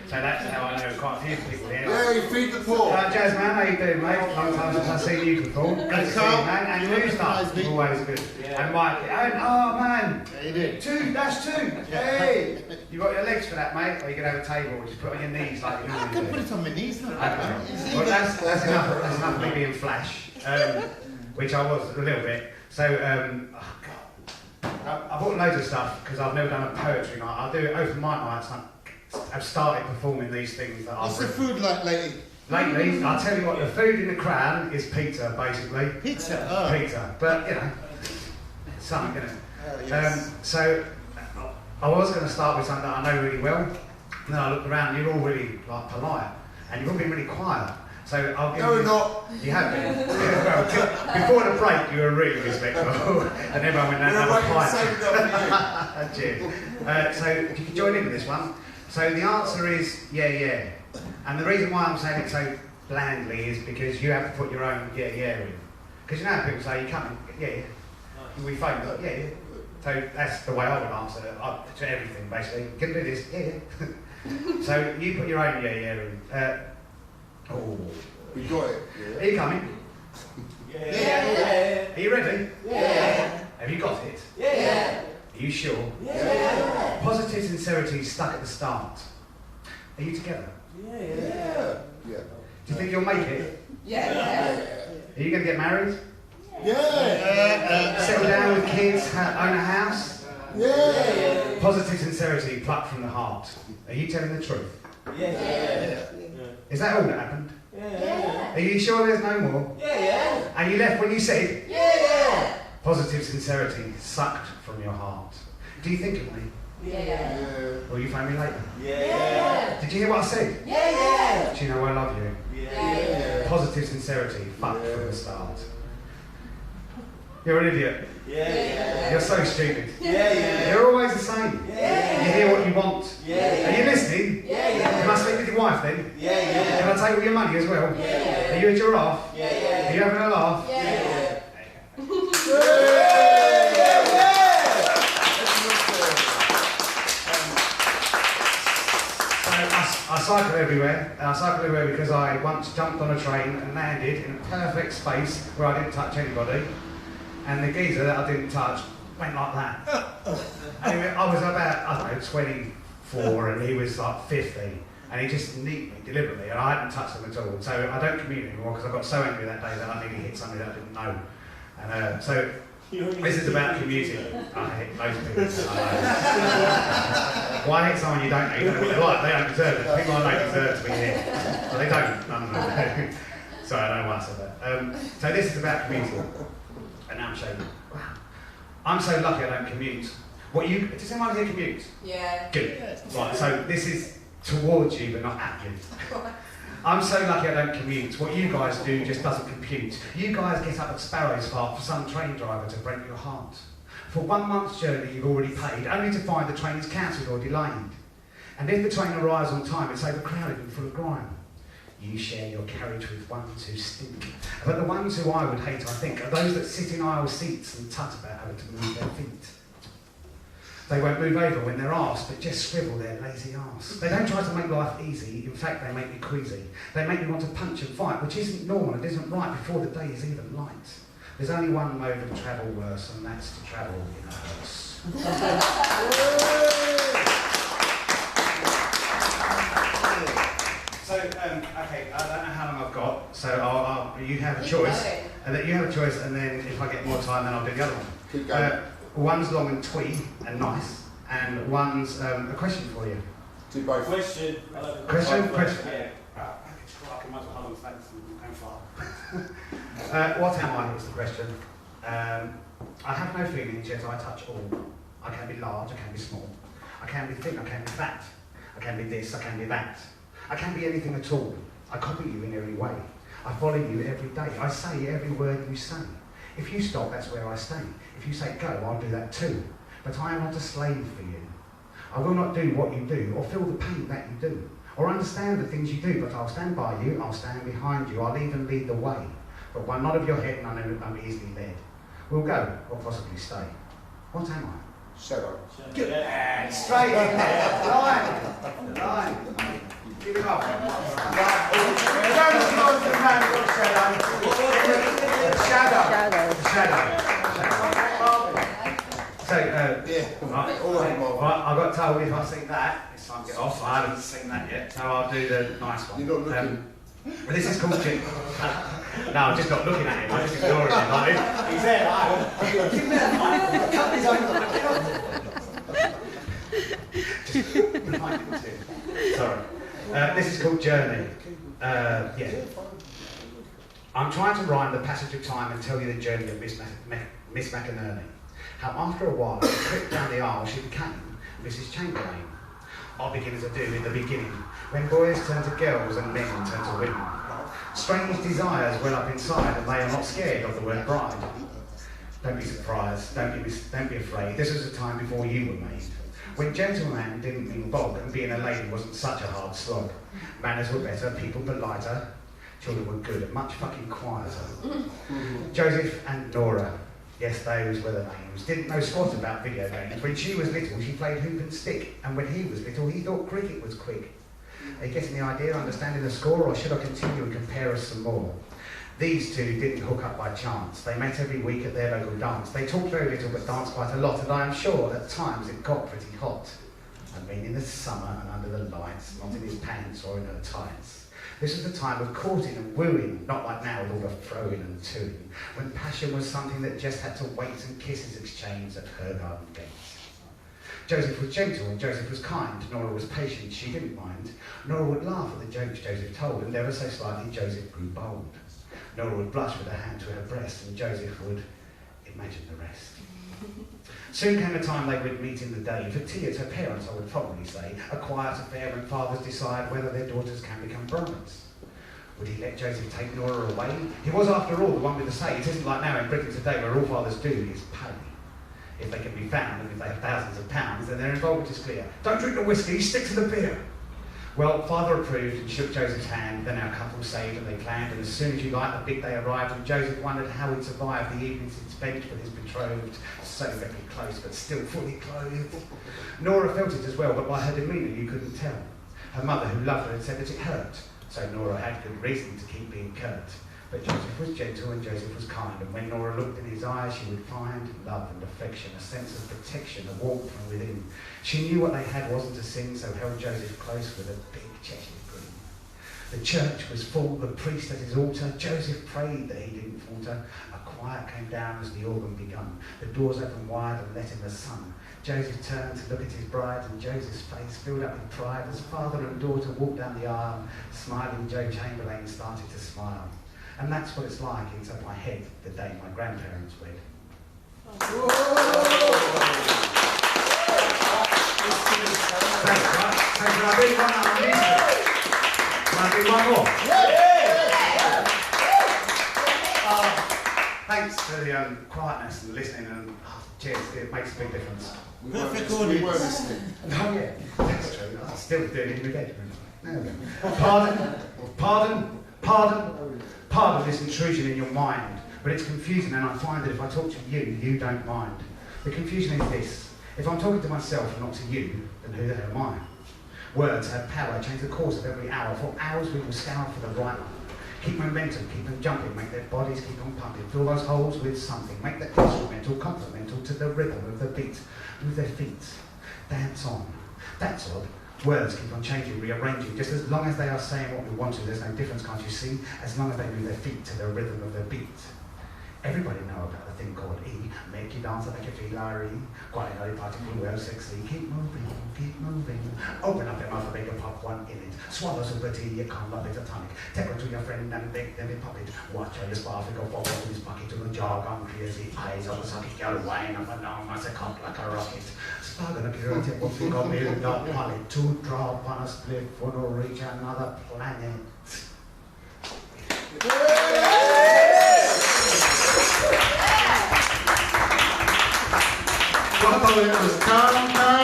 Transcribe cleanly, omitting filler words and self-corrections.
So that's how I know quite a few people here. Yeah, you feed the poor. Jazz man, how you doing, mate? Long time since I've seen you before. Good to see you, man. And new stuff, always good. Yeah. And Mike, and oh man, you did. That's two. Hey, you got your legs for that, mate? Or you can have a table, just put it on your knees like you normally do. I can put it on my knees. Okay. Well, that's enough. That's enough of me being flash, which I was a little bit. So, oh God. I bought loads of stuff because I've never done a poetry night. I'll do open mic nights. I've started performing these things that I've What's the food like lately? Lately, I'll tell you what, the food in the crown is pizza, basically. Pizza? Oh. Pizza. But, you know, it's something, isn't it? Yes. So, I was going to start with something that I know really well. And then I looked around and you're all really, like, polite. And you've all been really quiet. So I'll give you... No, not. You have been. Well, before the break, you were really respectful. And everyone went, "Have a pint." Cheers. So if you can join in with this one. So the answer is yeah. And the reason why I'm saying it so blandly is because you have to put your own yeah in. Because you know how people say, you come in, yeah. We phone, yeah. So that's the way I would answer to everything, basically. You can do this, yeah. So you put your own yeah in. Oh. We got it. Yeah. Are you coming? Yeah. Are you ready? Yeah. Have you got it? Yeah. Are you sure? Yeah. Positive sincerity stuck at the start. Are you together? Yeah. Do you think you'll make it? Yeah. Are you going to get married? Yeah. Settle down with kids, own a house? Yeah. Positive sincerity plucked from the heart. Are you telling the truth? Yeah. Is that all that happened? Yeah. Are you sure there's no more? Yeah. And you left when you said? Yeah. Positive sincerity sucked from your heart. Do you think of me? Yeah. Will you phone me later? Yeah. Did you hear what I said? Yeah. Do you know I love you? Yeah. Positive sincerity, fucked from the start. You're an idiot. Yeah. You're so stupid. Yeah. You're always the same. Yeah. You hear what you want. Yeah. Are you listening? Yeah. You must sleep with your wife then. Yeah. Can I take all your money as well? Yeah. Are you a giraffe? Yeah. Are you having a laugh? Yeah. I cycle everywhere, and I cycle everywhere because I once jumped on a train and landed in a perfect space where I didn't touch anybody, and the geezer that I didn't touch went like that. Anyway, I was about, I don't know, 24 and he was like 50, and he just nicked me deliberately, and I hadn't touched him at all. So I don't commute anymore because I got so angry that day that I nearly hit somebody that I didn't know. And so this is about commuting. I hit most people. Why hit someone you don't know? You don't know what they're like. They don't deserve it. People I know deserve to be hit. But they don't. No. Sorry, I don't know why I said that. So this is about commuting. And now I'm showing you. Wow. I'm so lucky I don't commute. Does anyone here commute? Yeah. Good. Right, so this is towards you but not at you. I'm so lucky I don't commute. What you guys do just doesn't compute. You guys get up at Sparrow's Park for some train driver to break your heart. For 1 month's journey you've already paid, only to find the train is cancelled or delayed. And if the train arrives on time, it's overcrowded and full of grime. You share your carriage with ones who stink. But the ones who I would hate, I think, are those that sit in aisle seats and tut about having to move their feet. They won't move over when they're asked, but just scribble their lazy arse. They don't try to make life easy, in fact they make me queasy. They make me want to punch and fight, which isn't normal and isn't right before the day is even light. There's only one mode of travel worse, and that's to travel in a hearse. So, okay, I don't know how long I've got, so you have a choice, and then you have a choice, and then if I get more time, then I'll do the other one. Keep going. One's long and twee and nice, and one's a question for you. Do both. Question. Yeah. What am I is the question. I have no feelings, yet I touch all. I can be large, I can be small. I can be thin, I can be fat. I can be this, I can be that. I can be anything at all. I copy you in every way. I follow you every day. I say every word you say. If you stop, that's where I stay. If you say go, I'll do that too. But I am not a slave for you. I will not do what you do, or feel the pain that you do, or understand the things you do, but I'll stand by you, I'll stand behind you, I'll even lead the way. But one nod of your head and I know I'm easily led. We'll go, or possibly stay. What am I? Shadow. Good. Straight in there. Line. Shadow. So, Yeah. All right, Marvin. right, I got told if I sing that, it's time to get off. I haven't seen that yet, so I'll do the nice one. You're not looking. But this is called Jim. No, I'm just not looking at him, I'm just ignoring him. Like, he's there, Sorry. This is called Journey. Yeah. I'm trying to rhyme the passage of time and tell you the journey of Miss McInerney. How after a while, as she tripped down the aisle, she became Mrs. Chamberlain. I'll begin as I do in the beginning, when boys turn to girls and men turn to women. Strange desires well up inside, and they are not scared of the word bride. Don't be surprised, don't be afraid. This was a time before you were made, when gentleman didn't mean bog, and being a lady wasn't such a hard slog. Manners were better, people politer, children were good and much fucking quieter. Joseph and Nora, yes, those were the names. Didn't know squat about video games. When she was little, she played hoop and stick, and when he was little, he thought cricket was quick. Are you getting the idea, understanding the score, or should I continue and compare us some more? These two didn't hook up by chance. They met every week at their local dance. They talked very little but danced quite a lot, and I am sure at times it got pretty hot. I mean in the summer and under the lights, not in his pants or in her tights. This was the time of courting and wooing, not like now with all the throwing and toing, when passion was something that just had to wait and kisses exchanged at her garden gates. Joseph was gentle and Joseph was kind. Nora was patient, she didn't mind. Nora would laugh at the jokes Joseph told, and ever so slightly Joseph grew bold. Nora would blush with her hand to her breast, and Joseph would imagine the rest. Soon came a time they would meet in the day, for tea at her parents, I would probably say, a quiet affair when fathers decide whether their daughters can become brides. Would he let Joseph take Nora away? He was, after all, the one with the say. It isn't like now in Britain today where all fathers do is pay. If they can be found, and if they have thousands of pounds, then their involvement is clear. Don't drink the whiskey, stick to the beer. Well, father approved and shook Joseph's hand, then our couple saved and they planned, and as soon as you liked, the big day arrived, and Joseph wondered how he'd survive the evenings he'd spent with his betrothed, so very close but still fully clothed. Nora felt it as well, but by her demeanour you couldn't tell. Her mother, who loved her, had said that it hurt, so Nora had good reason to keep being curt. But Joseph was gentle and Joseph was kind, and when Nora looked in his eyes, she would find love and affection, a sense of protection, a warmth from within. She knew what they had wasn't a sin, so held Joseph close with a big Cheshire grin. The church was full, the priest at his altar. Joseph prayed that he didn't falter. A quiet came down as the organ begun. The doors opened wide and let in the sun. Joseph turned to look at his bride, and Joseph's face filled up with pride as father and daughter walked down the aisle. Smiling Joe Chamberlain started to smile. And that's what it's like inside my head the day my grandparents wed. Thanks, right? So can I do one more music? Can I do one more? Thanks for the quietness and listening, and cheers, it makes a big difference. We weren't listening. Oh yeah, that's true. I'm still doing it in the bedroom. There we go. Pardon this intrusion in your mind, but it's confusing, and I find that if I talk to you, you don't mind. The confusion is this: if I'm talking to myself and not to you, then who the hell am I? Words have power, change the course of every hour. For hours we will scour for the right one. Keep momentum, keep them jumping, make their bodies keep on pumping, fill those holes with something, make that instrumental complemental to the rhythm of the beat, move their feet, dance on. That's odd. Words keep on changing, rearranging, just as long as they are saying what we want to, there's no difference, can't you see? As long as they move their feet to the rhythm of the beat. Everybody know about the thing called E, make you dance like a G-Larry, quite a particle well sexy, keep moving, open up your mouth and make a pop one in it, swallow super tea, you can't love it a tonic, take her to your friend and make them in pop it, watch her spark, go forward to his bucket to the jar, gone crazy, eyes on the socket, girl, wine up and down, mass a cock like a rocket, spark and a purity, what we got million dollar pilot, 2 drop on a split, for no reach another planet.